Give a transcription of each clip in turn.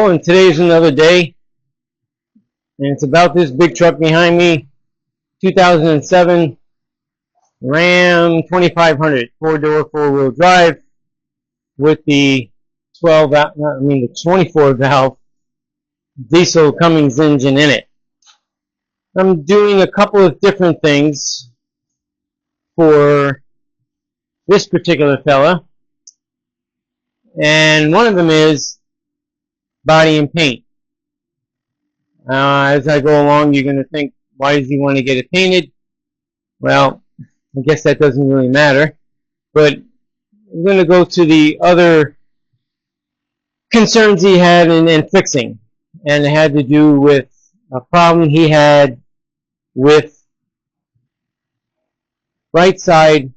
Joe, and today's another day, and it's about this big truck behind me, 2007 Ram 2500, four-door, four-wheel drive with the 24 valve diesel Cummins engine in it. I'm doing a couple of different things for this particular fella, and one of them is body and paint. As I go along, you're going to think, why does he want to get it painted? Well, I guess that doesn't really matter. But I'm going to go to the other concerns he had in fixing. And it had to do with a problem he had with right side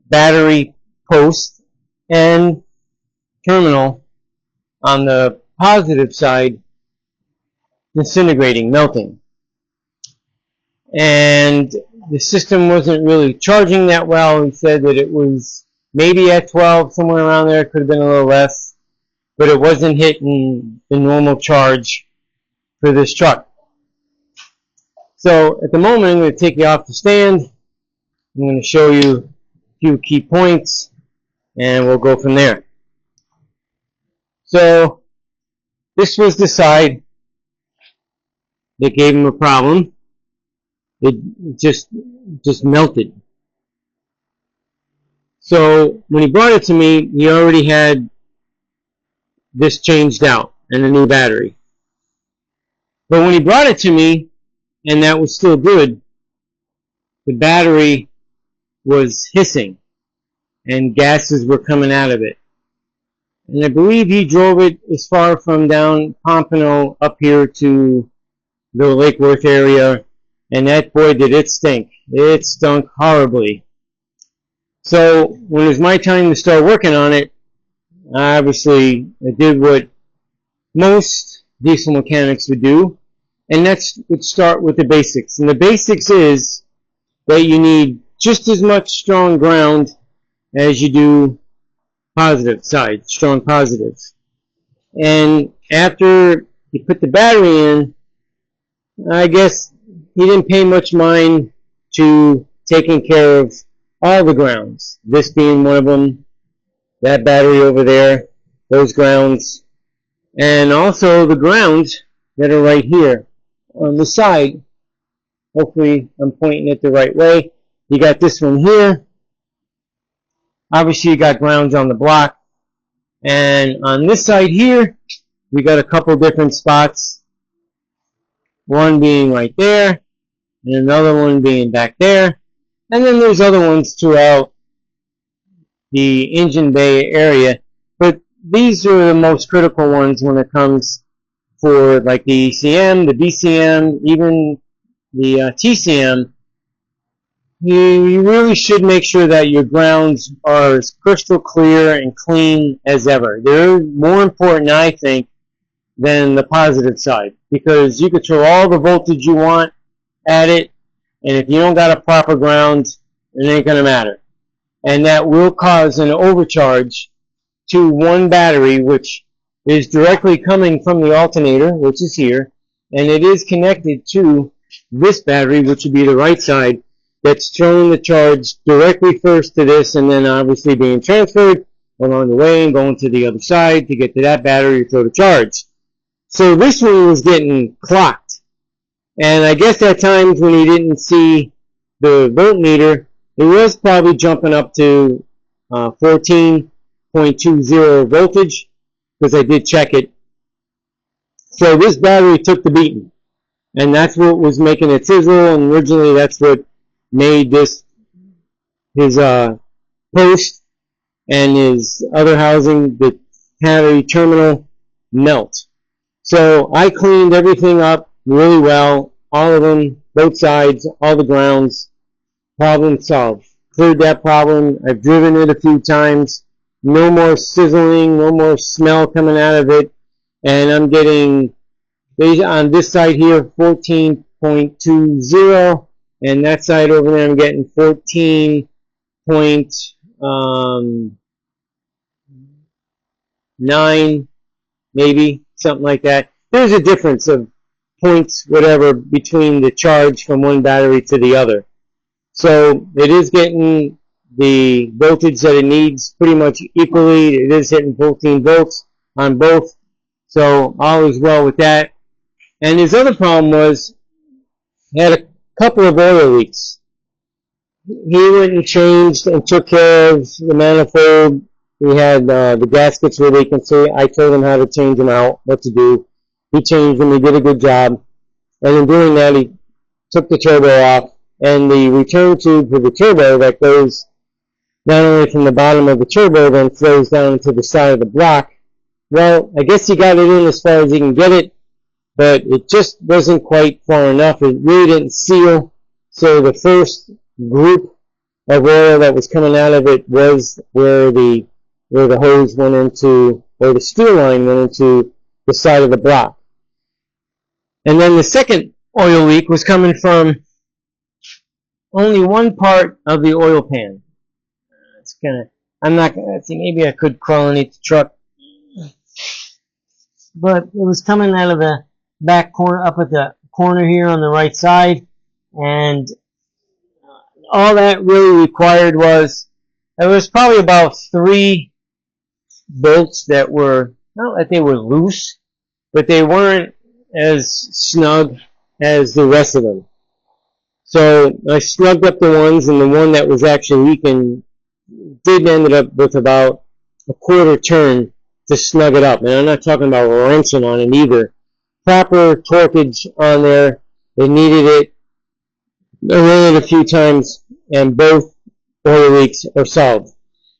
battery post and terminal on the positive side disintegrating, melting. And the system wasn't really charging that well. He said that it was maybe at 12, somewhere around there. It could have been a little less, but it wasn't hitting the normal charge for this truck. So at the moment, I'm going to take you off the stand. I'm going to show you a few key points, and we'll go from there. So this was the side that gave him a problem. It just melted. So when he brought it to me, he already had this changed out and a new battery. But when he brought it to me, and that was still good, the battery was hissing and gases were coming out of it. And I believe he drove it as far from down Pompano up here to the Lake Worth area, and that, boy, did it stink. It stunk horribly. So when it was my time to start working on it, obviously I did what most diesel mechanics would do, and that's would start with the basics. And the basics is that you need just as much strong ground as you do positive side, strong positives. And after you put the battery in, I guess he didn't pay much mind to taking care of all the grounds. This being one of them, that battery over there, those grounds, and also the grounds that are right here on the side. Hopefully I'm pointing it the right way. You got this one here. Obviously you got grounds on the block. And on this side here, we got a couple different spots. One being right there, and another one being back there. And then there's other ones throughout the engine bay area. But these are the most critical ones when it comes for like the ECM, the BCM, even the TCM. You really should make sure that your grounds are as crystal clear and clean as ever. They're more important, I think, than the positive side, because you could throw all the voltage you want at it, and if you don't got a proper ground, it ain't going to matter. And that will cause an overcharge to one battery, which is directly coming from the alternator, which is here, and it is connected to this battery, which would be the right side, that's throwing the charge directly first to this, and then obviously being transferred along the way and going to the other side to get to that battery to throw the charge. So this one was getting clocked. And I guess at times when he didn't see the voltmeter, it was probably jumping up to 14.20 voltage, because I did check it. So this battery took the beating. And that's what was making it sizzle, and originally that's what made this, his post and his other housing, the battery terminal, melt. So I cleaned everything up really well, all of them, both sides, all the grounds, problem solved. Cleared that problem. I've driven it a few times. No more sizzling, no more smell coming out of it. And I'm getting, on this side here, 14.20, and that side over there I'm getting 14.9, maybe, something like that. There's a difference of points, whatever, between the charge from one battery to the other. So it is getting the voltage that it needs pretty much equally. It is hitting 14 volts on both. So all is well with that. And his other problem was he had a couple of oil leaks. He went and changed and took care of the manifold. He had the gaskets were leaking, so I told him how to change them out, what to do. He changed them. He did a good job. And in doing that, he took the turbo off. And the return tube for the turbo that goes not only from the bottom of the turbo, then flows down into the side of the block. Well, I guess he got it in as far as he can get it, but it just wasn't quite far enough. It really didn't seal. So the first group of oil that was coming out of it was where the hose went into, or the steel line went into the side of the block. And then the second oil leak was coming from only one part of the oil pan. It's I'm not gonna see, maybe I could crawl underneath the truck. But it was coming out of the back corner, up at the corner here on the right side. And all that really required was, there was probably about 3 bolts that were, not that they were loose, but they weren't as snug as the rest of them. So I snugged up the ones, and the one that was actually leaking did end up with about a quarter turn to snug it up. And I'm not talking about wrenching on it either. Proper torquage on there. They needed it. I ran it a few times, and both oil leaks are solved.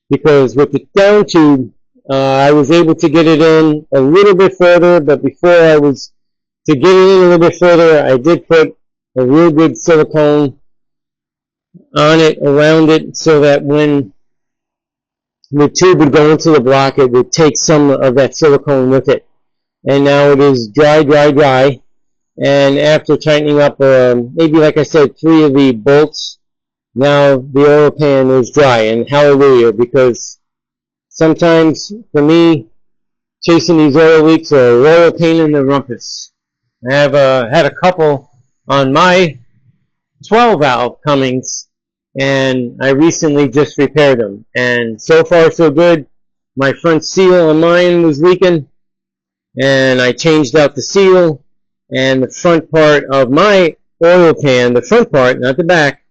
Because with the down tube, I was able to get it in a little bit further, but before I was to get it in a little bit further, I did put a real good silicone on it, around it, so that when the tube would go into the block, it would take some of that silicone with it. And now it is dry, dry, dry. And after tightening up, maybe like I said, 3 of the bolts, now the oil pan is dry. And hallelujah, because sometimes, for me, chasing these oil leaks are a royal pain in the rumpus. I have had a couple on my 12 valve Cummins, and I recently just repaired them. And so far so good. My front seal on mine was leaking, and I changed out the seal, and the front part of my oil pan, the front part, not the back,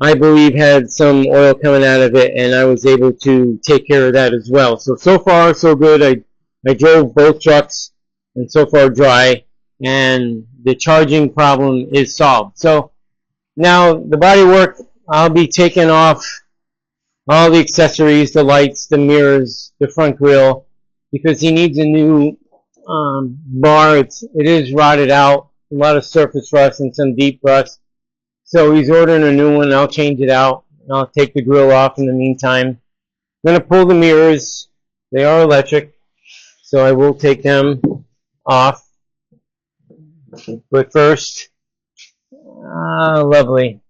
I believe had some oil coming out of it, and I was able to take care of that as well. So far so good. I drove both trucks, and so far dry, and the charging problem is solved. So now the body work, I'll be taking off all the accessories, the lights, the mirrors, the front grille, because he needs a new bar. It is rotted out, a lot of surface rust and some deep rust. So he's ordering a new one. I'll change it out, and I'll take the grill off in the meantime. I'm going to pull the mirrors. They are electric, so I will take them off. But first, lovely.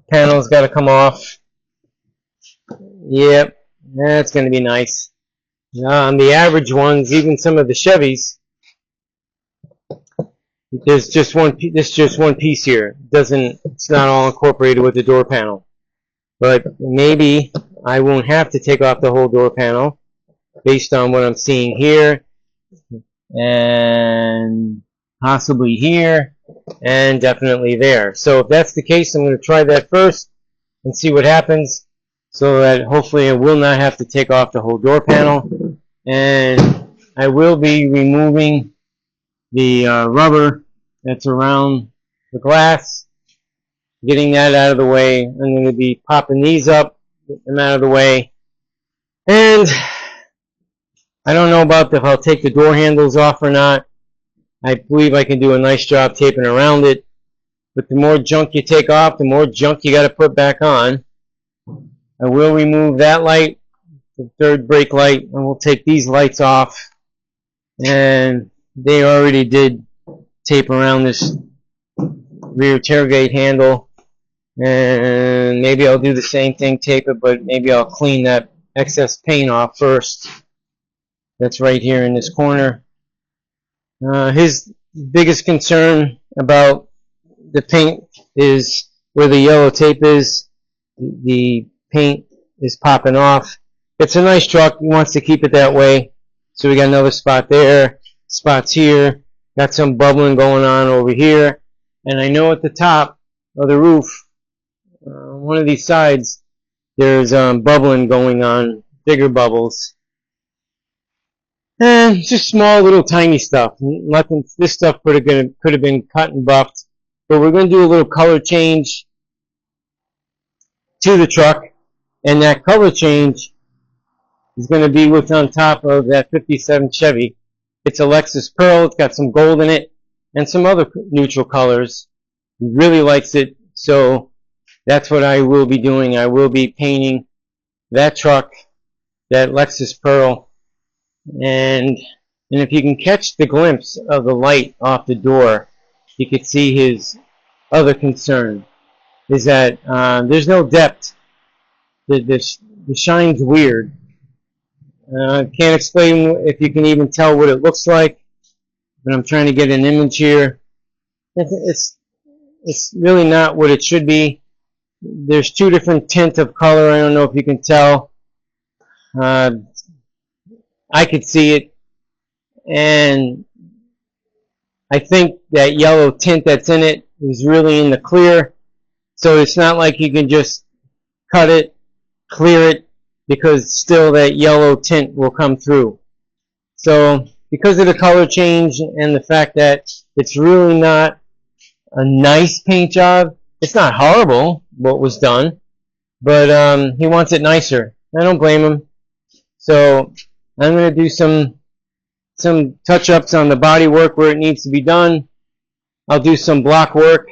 Panel's got to come off. Yep, that's going to be nice. On the average ones, even some of the Chevys, there's just one piece here. It's not all incorporated with the door panel. But maybe I won't have to take off the whole door panel based on what I'm seeing here, and possibly here, and definitely there. So if that's the case, I'm going to try that first and see what happens, so that hopefully I will not have to take off the whole door panel. And I will be removing the rubber that's around the glass, getting that out of the way. I'm going to be popping these up, get them out of the way. And I don't know about if I'll take the door handles off or not. I believe I can do a nice job taping around it. But the more junk you take off, the more junk you got to put back on. I will remove that light, the third brake light, and we'll take these lights off. And they already did tape around this rear tailgate handle. And maybe I'll do the same thing, tape it, but maybe I'll clean that excess paint off first. That's right here in this corner. His biggest concern about the paint is where the yellow tape is. The paint is popping off. It's a nice truck. He wants to keep it that way. So we got another spot there, spots here. Got some bubbling going on over here. And I know at the top of the roof, one of these sides, there's bubbling going on, bigger bubbles. And just small little tiny stuff. Nothing. This stuff could have been cut and buffed. But we're going to do a little color change to the truck. And that color change is going to be what's on top of that 57 Chevy. It's a Lexus Pearl. It's got some gold in it and some other neutral colors. He really likes it, so that's what I will be doing. I will be painting that truck, that Lexus Pearl, and if you can catch the glimpse of the light off the door, you could see his other concern is that there's no depth. The shine's weird. Can't explain if you can even tell what it looks like, but I'm trying to get an image here. It's really not what it should be. There's two different tints of color. I don't know if you can tell. I could see it, and I think that yellow tint that's in it is really in the clear, so it's not like you can just cut it, clear it, because still that yellow tint will come through. So because of the color change and the fact that it's really not a nice paint job, it's not horrible what was done, but he wants it nicer. I don't blame him. So I'm going to do some touch-ups on the body work where it needs to be done. I'll do some block work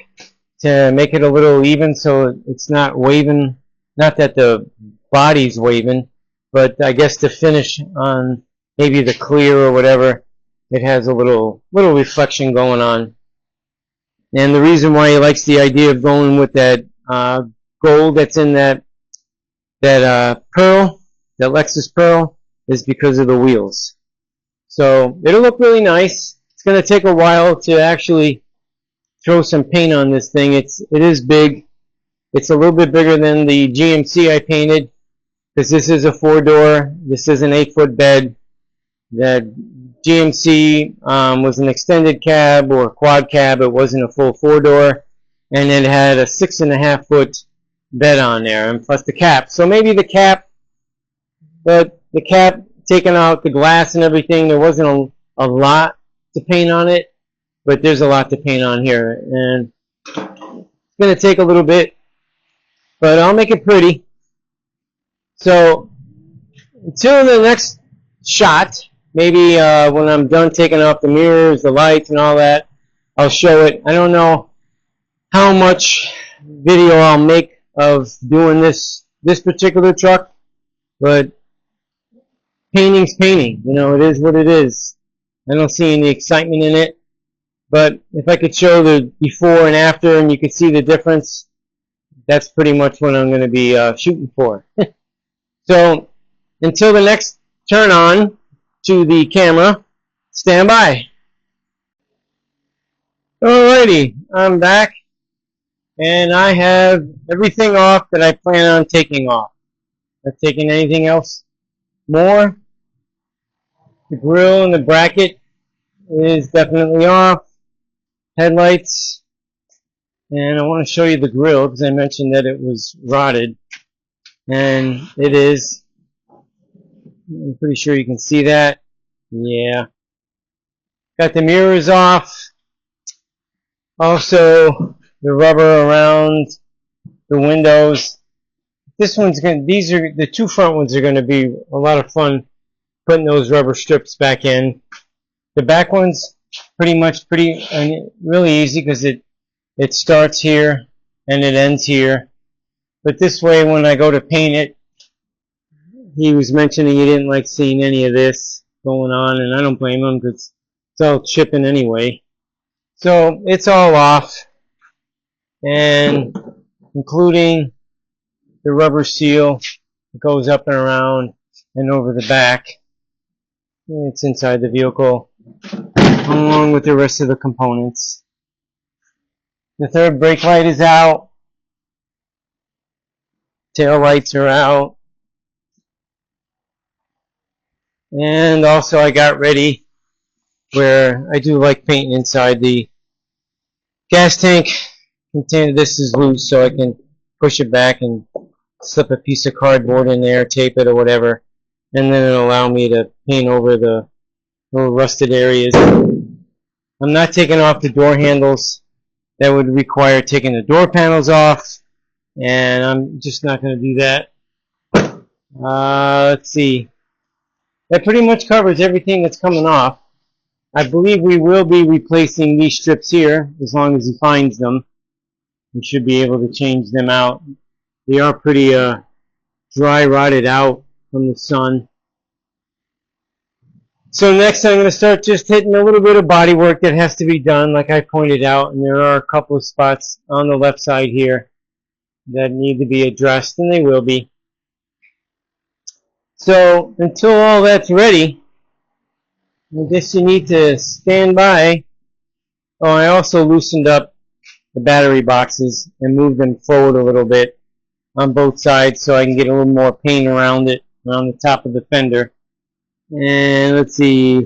to make it a little even so it's not waving. Not that the body's waving, but I guess the finish on maybe the clear or whatever, it has a little reflection going on. And the reason why he likes the idea of going with that gold that's in that Pearl, that Lexus Pearl, is because of the wheels. So it'll look really nice. It's going to take a while to actually throw some paint on this thing. It is big. It's a little bit bigger than the GMC I painted, because this is a 4-door. This is an 8-foot bed. The GMC was an extended cab or quad cab. It wasn't a full 4-door, and it had a 6.5-foot bed on there, and plus the cap. So maybe the cap, but the cap, taking out the glass and everything, there wasn't a lot to paint on it, but there's a lot to paint on here, and it's going to take a little bit, but I'll make it pretty. So until the next shot, maybe when I'm done taking off the mirrors, the lights, and all that, I'll show it. I don't know how much video I'll make of doing this particular truck, but painting's painting. You know, it is what it is. I don't see any excitement in it, but if I could show the before and after and you could see the difference, that's pretty much what I'm going to be shooting for. So until the next turn on to the camera, stand by. Alrighty, I'm back, and I have everything off that I plan on taking off. Not taking anything else more. The grill and the bracket is definitely off. Headlights, and I want to show you the grill because I mentioned that it was rotted, and it is. I'm pretty sure you can see that. Yeah. Got the mirrors off. Also, the rubber around the windows. These are the two front ones are gonna be a lot of fun putting those rubber strips back in. The back one's really easy because it starts here and it ends here. But this way, when I go to paint it, he was mentioning he didn't like seeing any of this going on, and I don't blame him because it's all chipping anyway. So it's all off, and including the rubber seal that goes up and around and over the back. It's inside the vehicle. along with the rest of the components. The third brake light is out. Tail lights are out. And also I got ready where I do like painting inside the gas tank container. This is loose, so I can push it back and slip a piece of cardboard in there, tape it or whatever, and then it'll allow me to paint over the little rusted areas. I'm not taking off the door handles. That would require taking the door panels off, and I'm just not going to do that. Let's see. That pretty much covers everything that's coming off. I believe we will be replacing these strips here, as long as he finds them. We should be able to change them out. They are pretty dry rotted out from the sun. So next I'm going to start just hitting a little bit of body work that has to be done, like I pointed out, and there are a couple of spots on the left side here that need to be addressed, and they will be. So until all that's ready, I guess you need to stand by. Oh, I also loosened up the battery boxes and moved them forward a little bit on both sides so I can get a little more paint around it, around the top of the fender. And let's see,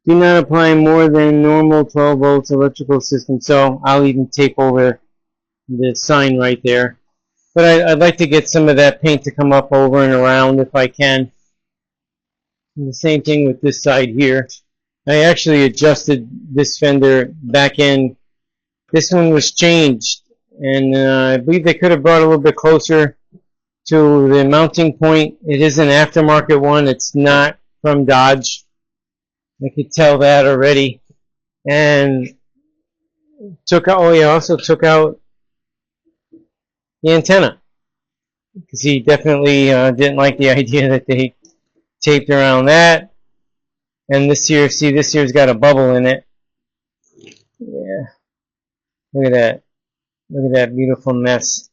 do not apply more than normal 12 volts electrical system. So I'll even tape over the sign right there. But I'd like to get some of that paint to come up over and around if I can. And the same thing with this side here. I actually adjusted this fender back end. This one was changed, and I believe they could have brought it a little bit closer to the mounting point. It is an aftermarket one. It's not from Dodge. I could tell that already. And also took out the antenna, because he definitely didn't like the idea that they taped around that. And this here, see, this here's got a bubble in it. Yeah, look at that. Look at that beautiful mess.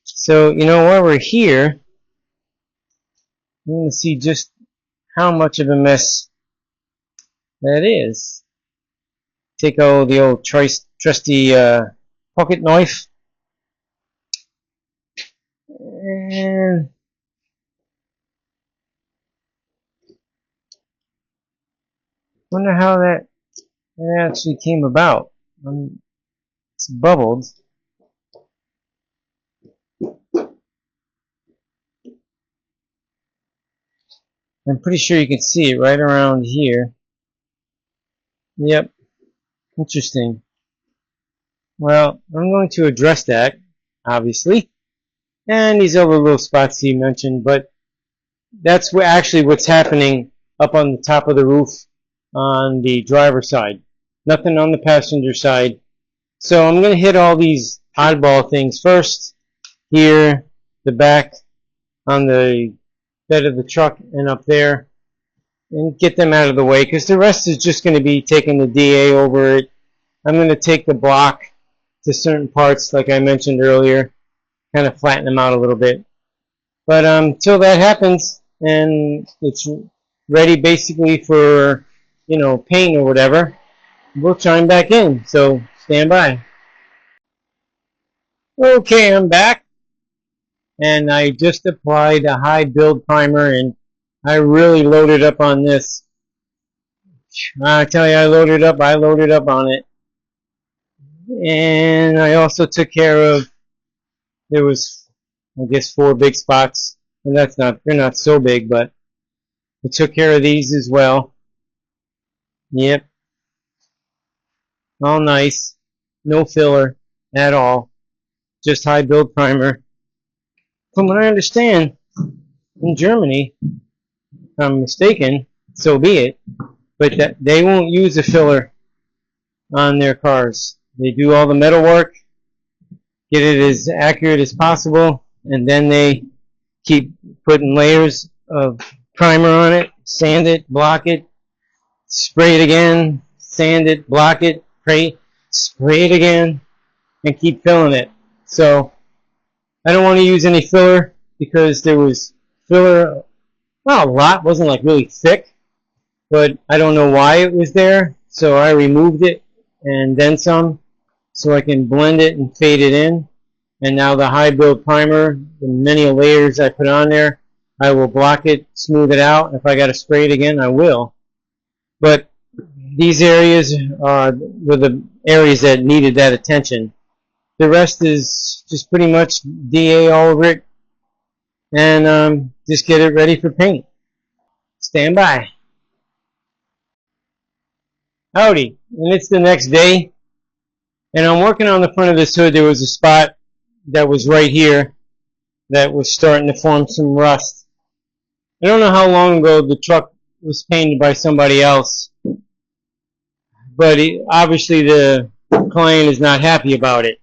So, you know, while we're here, you can see just how much of a mess that is. Take the old trusty pocket knife and wonder how that actually came about. It's bubbled. I'm pretty sure you can see it right around here. Yep. Interesting. Well, I'm going to address that, obviously. And these other little spots he mentioned, but that's actually what's happening up on the top of the roof on the driver's side. Nothing on the passenger side. So I'm going to hit all these oddball things first. Here, the back on the bed of the truck, and up there, and get them out of the way, because the rest is just going to be taking the DA over it. I'm going to take the block to certain parts, like I mentioned earlier, kind of flatten them out a little bit. But until that happens, and it's ready basically for, you know, paint or whatever, we'll chime back in. So stand by. Okay, I'm back. And I just applied a high build primer, and I really loaded up on this. I tell you, I loaded up on it. And I also took care of, there was, I guess, 4 big spots, and they're not so big, but I took care of these as well. Yep. All nice. No filler at all. Just high build primer. From what I understand, in Germany, if I'm mistaken, so be it, but that they won't use a filler on their cars. They do all the metal work, get it as accurate as possible, and then they keep putting layers of primer on it, sand it, block it, spray it again, sand it, block it, spray it again, and keep filling it. So I don't want to use any filler, because there was filler, well, a lot, wasn't like really thick, but I don't know why it was there. so I removed it and then some, so I can blend it and fade it in. And now the high build primer, the many layers I put on there, I will block it, smooth it out. If I got to spray it again, I will. But these areas were the areas that needed that attention. The rest is just pretty much DA all over it, and just get it ready for paint. Stand by. Howdy, and it's the next day, and I'm working on the front of this hood. There was a spot that was right here that was starting to form some rust. I don't know how long ago the truck was painted by somebody else, but obviously the client is not happy about it.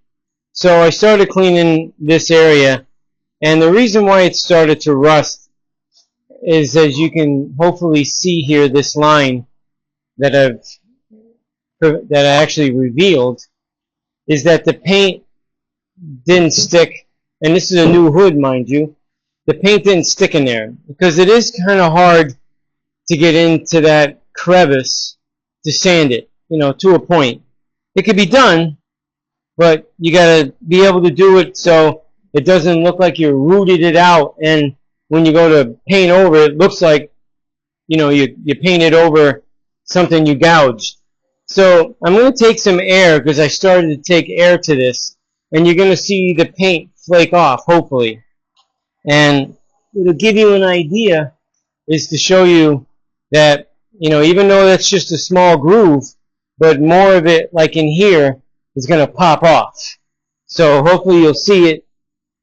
So I started cleaning this area, and the reason why it started to rust is, as you can hopefully see here, this line that I actually revealed, is that the paint didn't stick, and this is a new hood, mind you. The paint didn't stick in there because it is kind of hard to get into that crevice to sand it, you know, to a point. It could be done, but you gotta be able to do it so it doesn't look like you rooted it out, and when you go to paint over it, looks like, you know, you painted over something you gouged. So I'm going to take some air, because I started to take air to this, and you're going to see the paint flake off, hopefully. And it'll give you an idea, is to show you that, you know, even though that's just a small groove, but more of it, like in here, is going to pop off. So hopefully you'll see it.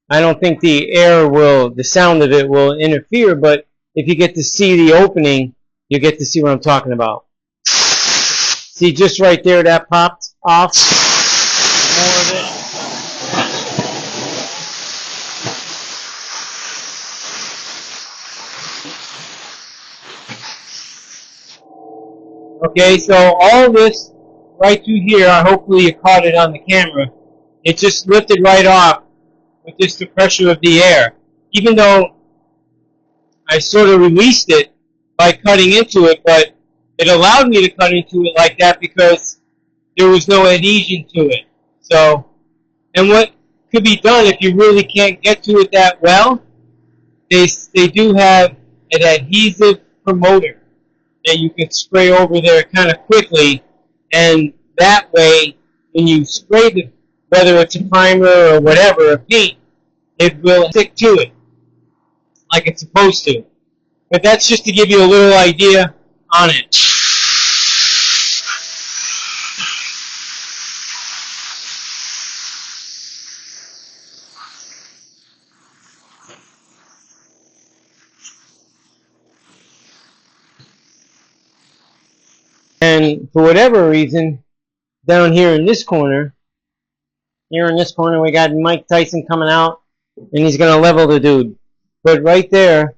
I don't think the sound of it will interfere, but if you get to see the opening, you get to see what I'm talking about. See, just right there, that popped off. More of it. Okay, so all this right through here, hopefully you caught it on the camera, it just lifted right off with just the pressure of the air. Even though I sort of released it by cutting into it, but it allowed me to cut into it like that because there was no adhesion to it. So, and what could be done if you really can't get to it that well, they do have an adhesive promoter that you can spray over there kind of quickly, and that way, when you spray the, whether it's a primer or whatever, a paint, it will stick to it like it's supposed to. But that's just to give you a little idea on it. And for whatever reason, down here in this corner, we got Mike Tyson coming out, and he's going to level the dude. But right there,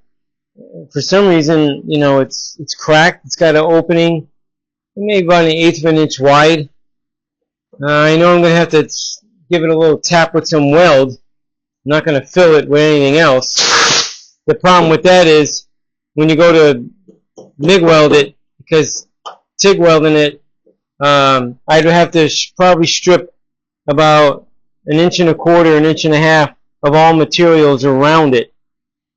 for some reason, you know, it's cracked. It's got an opening, maybe about 1/8 of an inch wide. I know I'm going to have to give it a little tap with some weld. I'm not going to fill it with anything else. The problem with that is when you go to MIG weld it, because TIG welding it, I'd have to probably strip about 1.25 inches, 1.5 inches of all materials around it,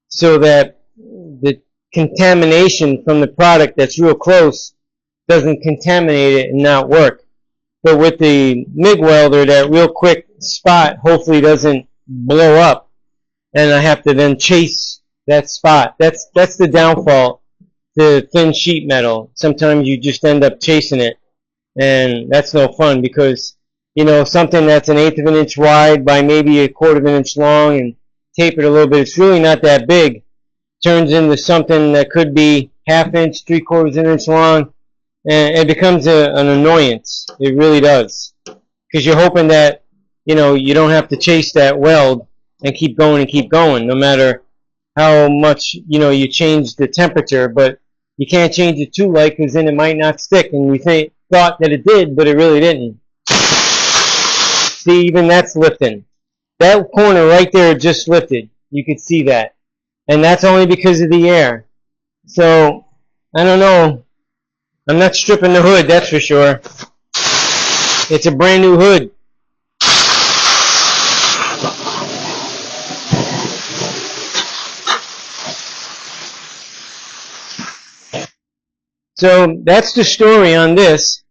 so that the contamination from the product that's real close doesn't contaminate it and not work. But with the MIG welder, that real quick spot hopefully doesn't blow up, and I have to then chase that spot. That's the downfall to thin sheet metal. Sometimes you just end up chasing it, and that's no fun, because, you know, something that's 1/8 of an inch wide by maybe 1/4 of an inch long and tape it a little bit, it's really not that big, turns into something that could be 1/2 inch, 3/4 of an inch long, and it becomes an annoyance. It really does, because you're hoping that, you know, you don't have to chase that weld and keep going, no matter how much, you know, you change the temperature. But you can't change it too light, because then it might not stick, and you thought that it did, but it really didn't. See, even that's lifting. That corner right there just lifted. You could see that. And that's only because of the air. So, I don't know. I'm not stripping the hood, that's for sure. It's a brand new hood. So that's the story on this.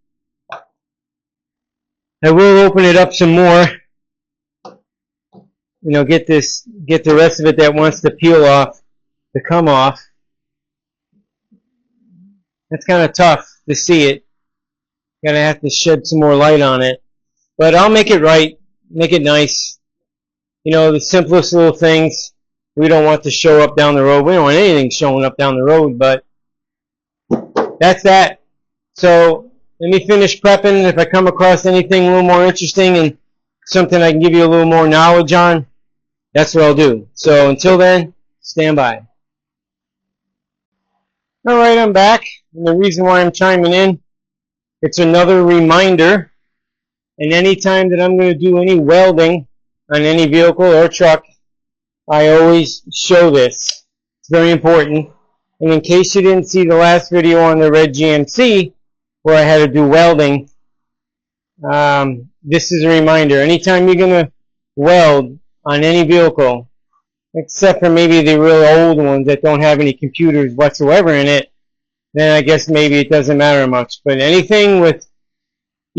I will open it up some more. You know, get the rest of it that wants to peel off to come off. That's kind of tough to see it. Gonna have to shed some more light on it. But I'll make it right, make it nice. You know, the simplest little things we don't want to show up down the road. We don't want anything showing up down the road, but that's that. So let me finish prepping. If I come across anything a little more interesting and something I can give you a little more knowledge on, that's what I'll do. So until then, stand by. Alright, I'm back. And the reason why I'm chiming in, it's another reminder. And any time that I'm going to do any welding on any vehicle or truck, I always show this. It's very important. And in case you didn't see the last video on the red GMC, where I had to do welding, this is a reminder. Anytime you're going to weld on any vehicle, except for maybe the real old ones that don't have any computers whatsoever in it, then I guess maybe it doesn't matter much. But anything with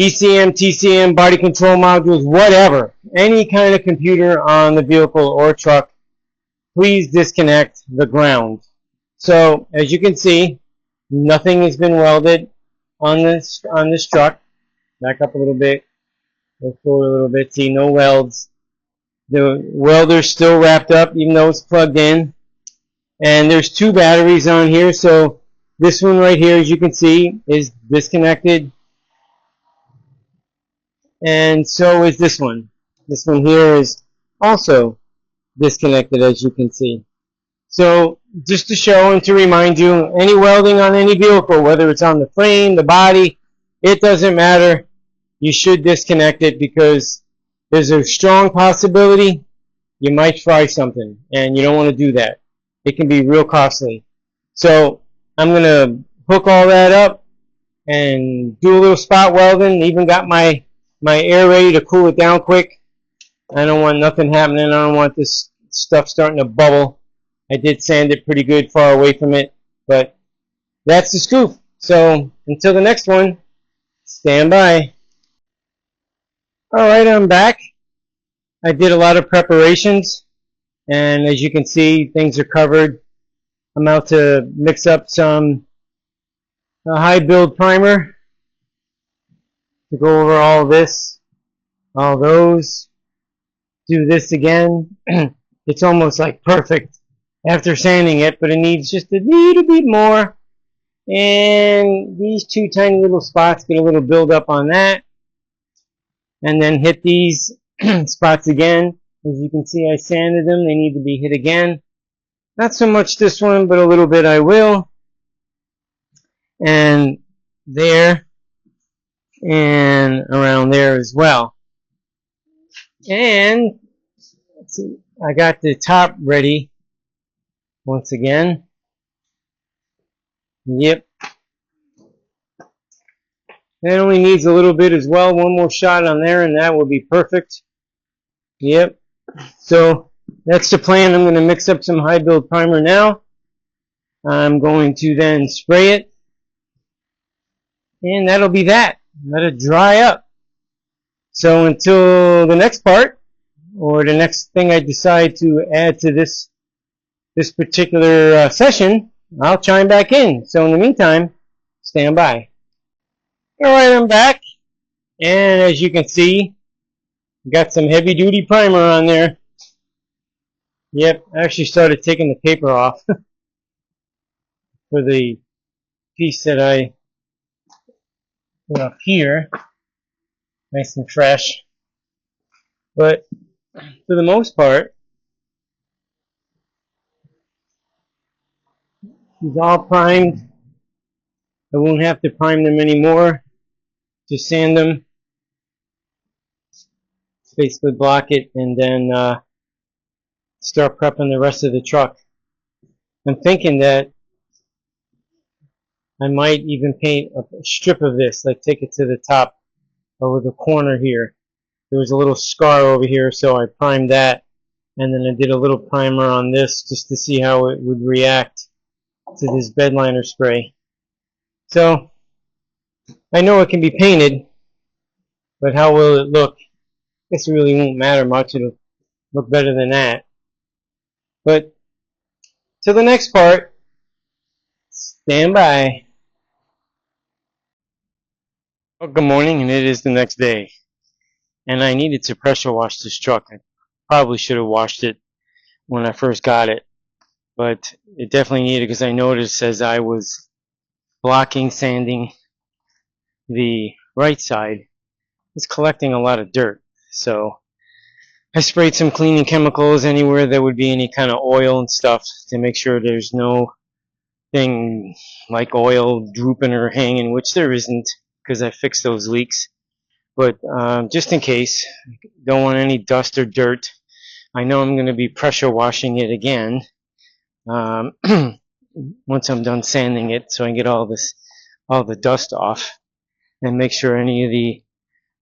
ECM, TCM, body control modules, whatever, any kind of computer on the vehicle or truck, please disconnect the ground. So, as you can see, nothing has been welded on this truck. Back up a little bit. Go forward a little bit. See, no welds. The welder's still wrapped up, even though it's plugged in. And there's two batteries on here, so this one right here, as you can see, is disconnected. And so is this one. This one here is also disconnected, as you can see. So, just to show and to remind you, any welding on any vehicle, whether it's on the frame, the body, it doesn't matter. You should disconnect it because there's a strong possibility you might fry something, and you don't want to do that. It can be real costly. So, I'm going to hook all that up and do a little spot welding. Even got my air ready to cool it down quick. I don't want nothing happening. I don't want this stuff starting to bubble. I did sand it pretty good far away from it, but that's the scoop. So until the next one, stand by. Alright, I'm back. I did a lot of preparations, and as you can see, things are covered. I'm out to mix up some high build primer to go over all this, all those. Do this again. It's almost like perfect after sanding it, but it needs just a little bit more. And these two tiny little spots, get a little build up on that. And then hit these spots again. As you can see, I sanded them. They need to be hit again. Not so much this one, but a little bit I will. And there. And around there as well. And let's see, I got the top ready once again. Yep. That only needs a little bit as well. One more shot on there and that will be perfect. Yep. So that's the plan. I'm going to mix up some high build primer now. I'm going to then spray it. And that'll be that. Let it dry up. So until the next part, or the next thing I decide to add to this particular session, I'll chime back in. So in the meantime, stand by. Alright, I'm back. And as you can see, got some heavy duty primer on there. Yep, I actually started taking the paper off for the piece that I put up here. Nice and fresh. But for the most part, he's all primed. I won't have to prime them anymore. Just sand them. Basically block it and then start prepping the rest of the truck. I'm thinking that I might even paint a strip of this, like take it to the top over the corner here. There was a little scar over here, so I primed that, and then I did a little primer on this just to see how it would react to this bed liner spray. So I know it can be painted, but how will it look? I guess it really won't matter much. It'll look better than that. But to the next part, stand by. Well, good morning, and it is the next day. And I needed to pressure wash this truck. I probably should have washed it when I first got it, but it definitely needed, because I noticed as I was blocking sanding the right side, it's collecting a lot of dirt. So I sprayed some cleaning chemicals anywhere there would be any kind of oil and stuff to make sure there's no thing like oil drooping or hanging, which there isn't, because I fixed those leaks. But just in case, don't want any dust or dirt. I know I'm going to be pressure washing it again once I'm done sanding it, so I can get all the dust off, and make sure any of the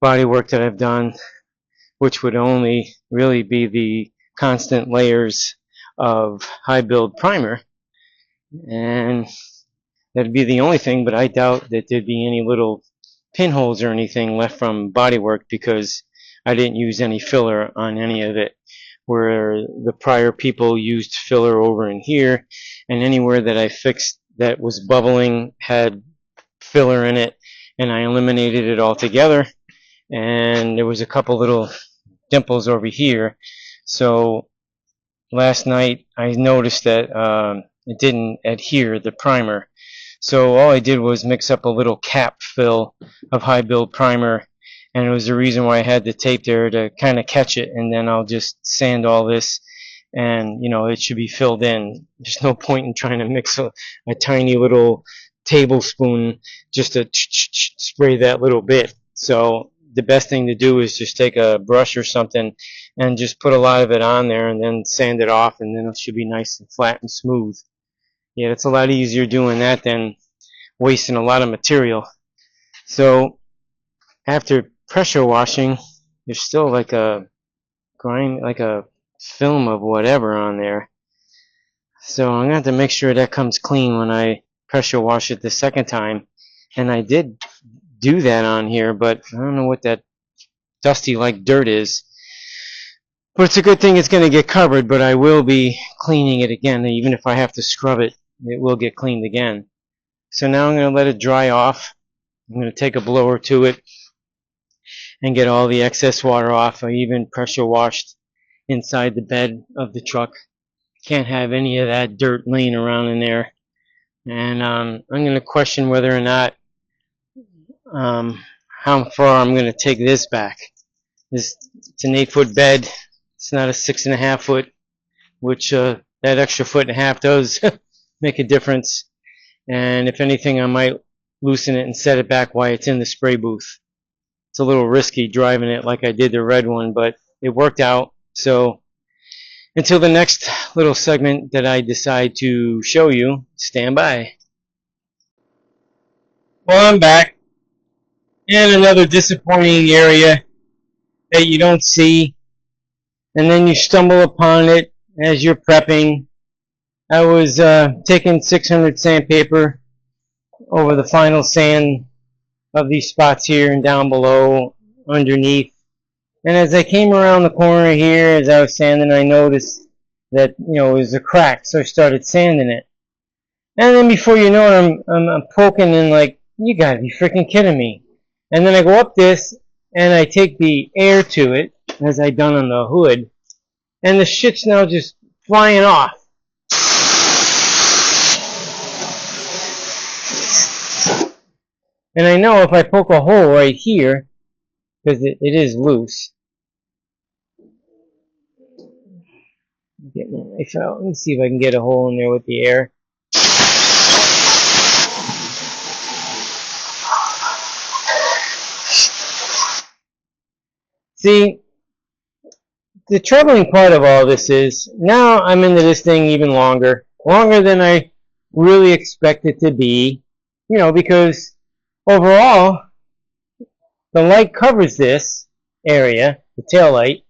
body work that I've done, which would only really be the constant layers of high build primer, and that'd be the only thing. But I doubt that there'd be any little pinholes or anything left from bodywork, because I didn't use any filler on any of it, where the prior people used filler over in here, and anywhere that I fixed that was bubbling had filler in it, and I eliminated it altogether. And there was a couple little dimples over here, so last night I noticed that it didn't adhere, the primer. So all I did was mix up a little cap fill of high build primer, and it was the reason why I had the tape there to kind of catch it, and then I'll just sand all this, and it should be filled in. There's no point in trying to mix a tiny little tablespoon just to spray that little bit. So the best thing to do is just take a brush or something and just put a lot of it on there, and then sand it off, and then it should be nice and flat and smooth. Yeah, it's a lot easier doing that than wasting a lot of material. So after pressure washing, there's still like a grind, like a film of whatever on there. So I'm going to have to make sure that comes clean when I pressure wash it the second time. And I did do that on here, but I don't know what that dusty like dirt is. But it's a good thing it's going to get covered, but I will be cleaning it again. Even if I have to scrub it, it will get cleaned again. So now I'm going to let it dry off. I'm going to take a blower to it and get all the excess water off. I even pressure washed inside the bed of the truck. Can't have any of that dirt laying around in there. And I'm going to question whether or not how far I'm going to take this back. It's an 8-foot bed. It's not a 6.5 foot, which that extra 1.5 feet does make a difference. And if anything, I might loosen it and set it back while it's in the spray booth. It's a little risky driving it like I did the red one, but it worked out. So until the next little segment that I decide to show you, stand by. Well, I'm back. And another disappointing area that you don't see, and then you stumble upon it as you're prepping. I was taking 600 sandpaper over the final sand of these spots here and down below underneath. And as I came around the corner here, as I was sanding, I noticed that it was a crack, so I started sanding it. And then before you know it, I'm poking and like, you gotta be freaking kidding me. And then I go up this and I take the air to it, as I done on the hood, and the shit's now just flying off. And I know if I poke a hole right here, because it is loose. Get my knife out. Let me see if I can get a hole in there with the air. See, the troubling part of all this is, now I'm into this thing even longer than I really expect it to be. because overall, the light covers this area, the tail light,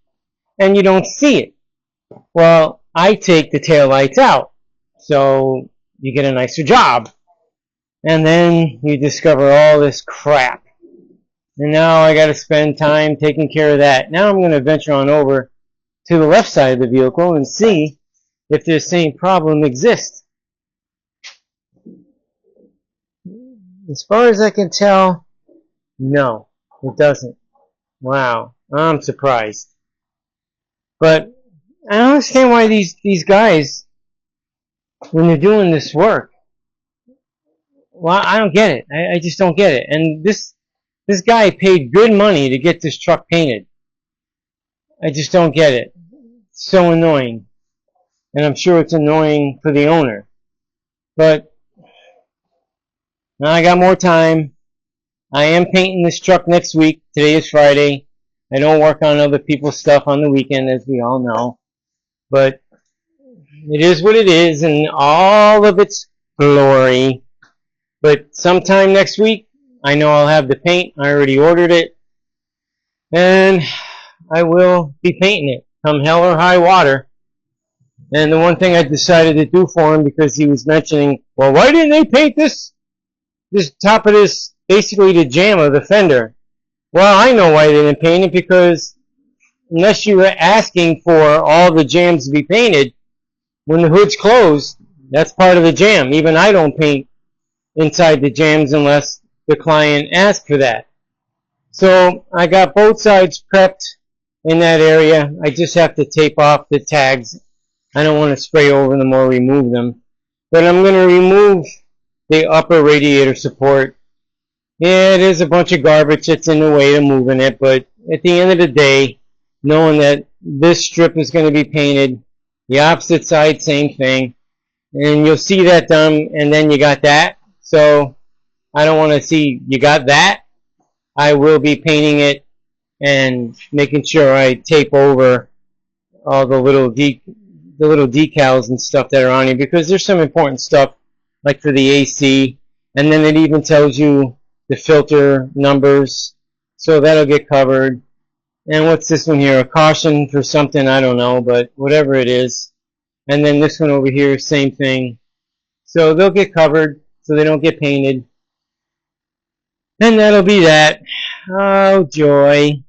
and you don't see it. Well, I take the tail lights out, so you get a nicer job. And then you discover all this crap. And now I got to spend time taking care of that. Now I'm going to venture on over to the left side of the vehicle and see if the same problem exists. As far as I can tell, no, it doesn't. Wow, I'm surprised. But I don't understand why these guys, when they're doing this work, well, I don't get it. I just don't get it. And this guy paid good money to get this truck painted. I just don't get it. It's so annoying. And I'm sure it's annoying for the owner. But now I got more time. I am painting this truck next week. Today is Friday. I don't work on other people's stuff on the weekend, as we all know. But it is what it is, and all of its glory. But sometime next week, I know I'll have the paint. I already ordered it. And I will be painting it, come hell or high water. And the one thing I decided to do for him, because he was mentioning, well, why didn't they paint this top of this, basically the jamb of the fender? Well, I know why they didn't paint it, because unless you were asking for all the jambs to be painted, when the hood's closed, that's part of the jamb. Even I don't paint inside the jambs unless the client asks for that. So I got both sides prepped in that area. I just have to tape off the tags. I don't want to spray over them or remove them. But I'm going to remove the upper radiator support. Yeah, it is a bunch of garbage that's in the way of moving it, but at the end of the day, knowing that this strip is going to be painted, the opposite side, same thing, and you'll see that done, and then you got that. So I don't want to see you got that. I will be painting it and making sure I tape over all the little decals and stuff that are on here, because there's some important stuff like for the AC, and then it even tells you the filter numbers, so that'll get covered. And what's this one here? A caution for something, I don't know, but whatever it is. And then this one over here, same thing. So they'll get covered so they don't get painted. And that'll be that. Oh, joy.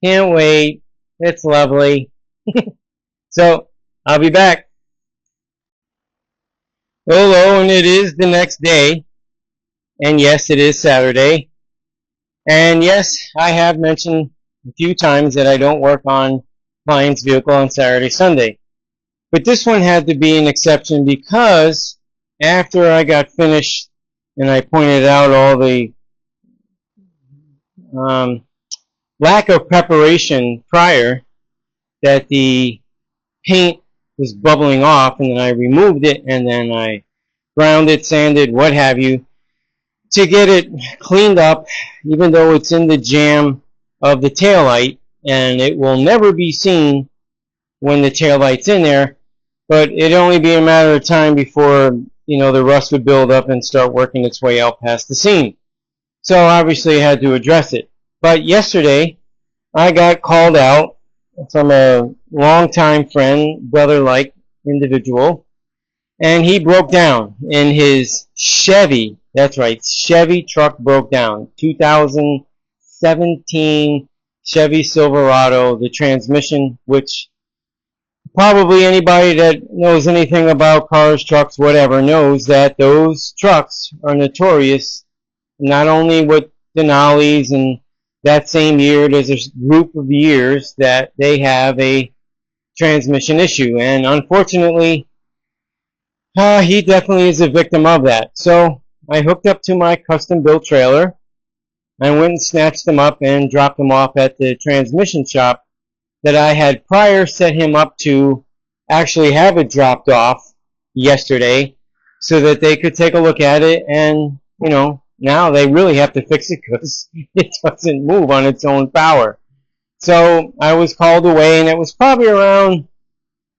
Can't wait. It's lovely. So, I'll be back. Hello, and it is the next day. And yes, it is Saturday. And yes, I have mentioned a few times that I don't work on client's vehicle on Saturday, Sunday. But this one had to be an exception, because after I got finished and I pointed out all the lack of preparation prior, that the paint was bubbling off, and then I removed it, and then I ground it, sanded, what have you, to get it cleaned up, even though it's in the jamb of the taillight, and it will never be seen when the taillight's in there, but it'd only be a matter of time before, the rust would build up and start working its way out past the seam. So obviously I had to address it. But yesterday, I got called out from a longtime friend, brother-like individual, and he broke down in his Chevy. That's right, Chevy truck broke down. 2017 Chevy Silverado, the transmission, which probably anybody that knows anything about cars, trucks, whatever, knows that those trucks are notorious, not only with Denali's and that same year, there's a group of years that they have a transmission issue, and unfortunately, he definitely is a victim of that. So I hooked up to my custom-built trailer. I went and snatched them up and dropped them off at the transmission shop that I had prior set him up to actually have it dropped off yesterday, so that they could take a look at it, and, now they really have to fix it because it doesn't move on its own power. So I was called away, and it was probably around,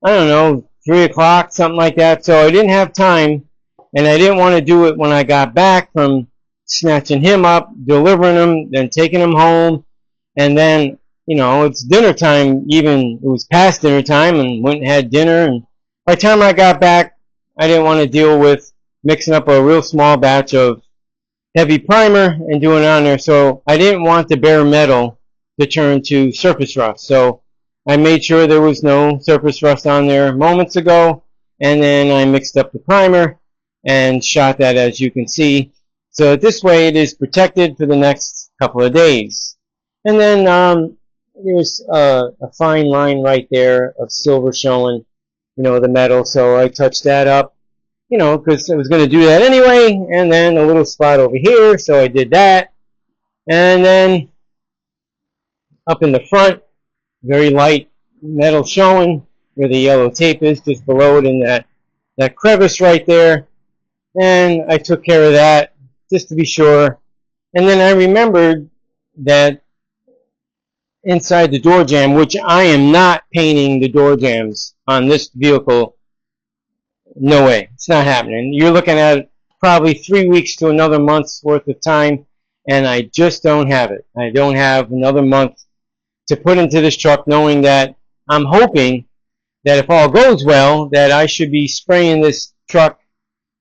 3 o'clock, something like that, so I didn't have time And I didn't want to do it when I got back from snatching him up, delivering him, then taking him home, and then, you know, it's dinner time. Even it was past dinner time, and went and had dinner. And by the time I got back, I didn't want to deal with mixing up a real small batch of heavy primer and doing it on there. So I didn't want the bare metal to turn to surface rust. So I made sure there was no surface rust on there moments ago, and then I mixed up the primer and shot that, as you can see. So this way it is protected for the next couple of days. And then there's a fine line right there of silver showing, you know, the metal. So I touched that up, you know, because I was going to do that anyway. And then a little spot over here, so I did that. And then up in the front, very light metal showing where the yellow tape is, just below it in that crevice right there. And I took care of that just to be sure. And then I remembered that inside the door jamb, which I am not painting the door jambs on this vehicle. No way. It's not happening. You're looking at probably 3 weeks to another month's worth of time, and I just don't have it. I don't have another month to put into this truck, knowing that I'm hoping that if all goes well, that I should be spraying this truck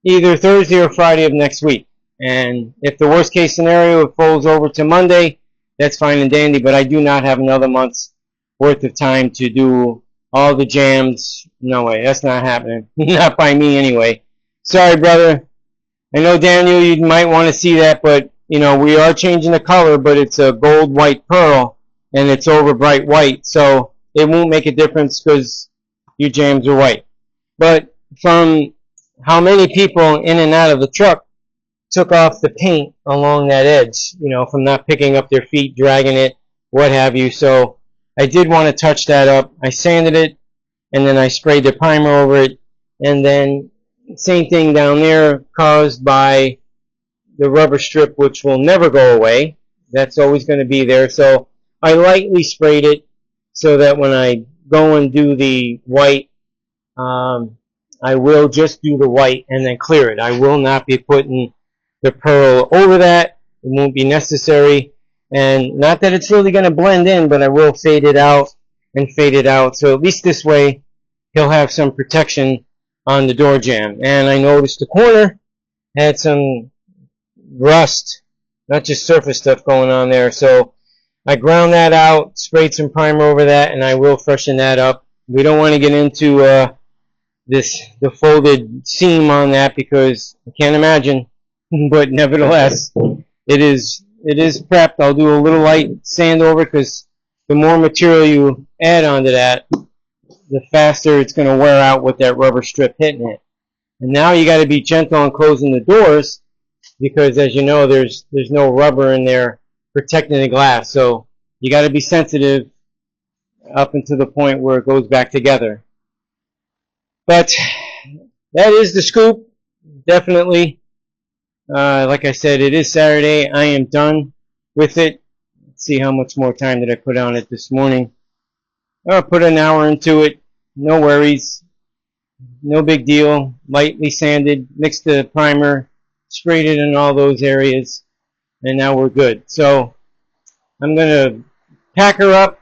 either Thursday or Friday of next week. And if the worst case scenario, it falls over to Monday, that's fine and dandy, but I do not have another month's worth of time to do all the jams. No way, that's not happening. Not by me anyway. Sorry, brother. I know, Daniel, you might want to see that, but, you know, we are changing the color, but it's a gold white pearl, and it's over bright white, so it won't make a difference because your jams are white. But from how many people in and out of the truck took off the paint along that edge, you know, from not picking up their feet, dragging it, what have you. So I did want to touch that up. I sanded it, and then I sprayed the primer over it, and then same thing down there caused by the rubber strip, which will never go away. That's always going to be there. So I lightly sprayed it so that when I go and do the white, I will just do the white and then clear it. I will not be putting the pearl over that. It won't be necessary. And not that it's really going to blend in, but I will fade it out and fade it out. So at least this way, he'll have some protection on the door jamb. And I noticed the corner had some rust, not just surface stuff going on there. So I ground that out, sprayed some primer over that, and I will freshen that up. We don't want to get into the folded seam on that because I can't imagine. But nevertheless, it is prepped. I'll do a little light sand over because the more material you add onto that, the faster it's going to wear out with that rubber strip hitting it. And now you got to be gentle on closing the doors because, as you know, there's no rubber in there protecting the glass. So you got to be sensitive up until the point where it goes back together. But that is the scoop. Definitely. Like I said, it is Saturday. I am done with it. Let's see how much more time did I put on it this morning. I put an hour into it. No worries. No big deal. Lightly sanded. Mixed the primer. Sprayed it in all those areas. And now we're good. So I'm going to pack her up.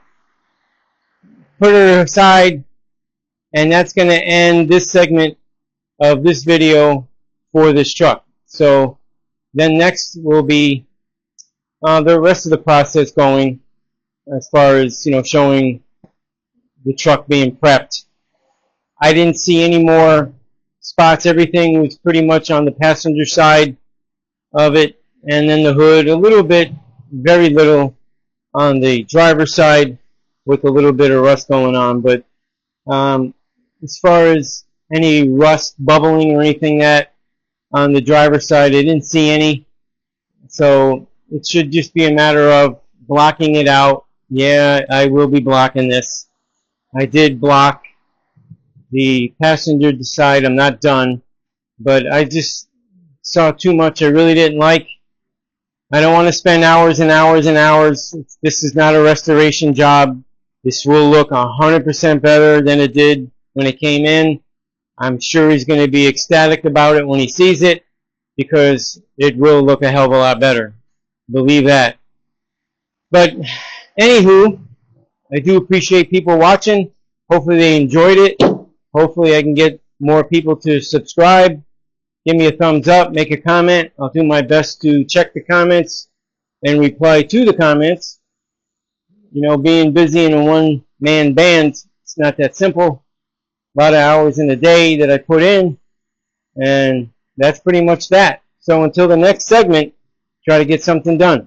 Put her aside. And that's going to end this segment of this video for this truck. So then next will be the rest of the process going as far as, you know, showing the truck being prepped. I didn't see any more spots. Everything was pretty much on the passenger side of it, and then the hood a little bit, very little on the driver's side with a little bit of rust going on. But as far as any rust bubbling or anything that on the driver's side, I didn't see any. So it should just be a matter of blocking it out. Yeah, I will be blocking this. I did block the passenger side. I'm not done, but I just saw too much I really didn't like. I don't want to spend hours and hours and hours. This is not a restoration job. This will look 100% better than it did when it came in. I'm sure he's going to be ecstatic about it when he sees it, because it will look a hell of a lot better. Believe that. But anywho, I do appreciate people watching. Hopefully they enjoyed it. Hopefully I can get more people to subscribe. Give me a thumbs up, make a comment. I'll do my best to check the comments and reply to the comments. You know, being busy in a one-man band, it's not that simple. A lot of hours in the day that I put in, and that's pretty much that. So until the next segment, try to get something done.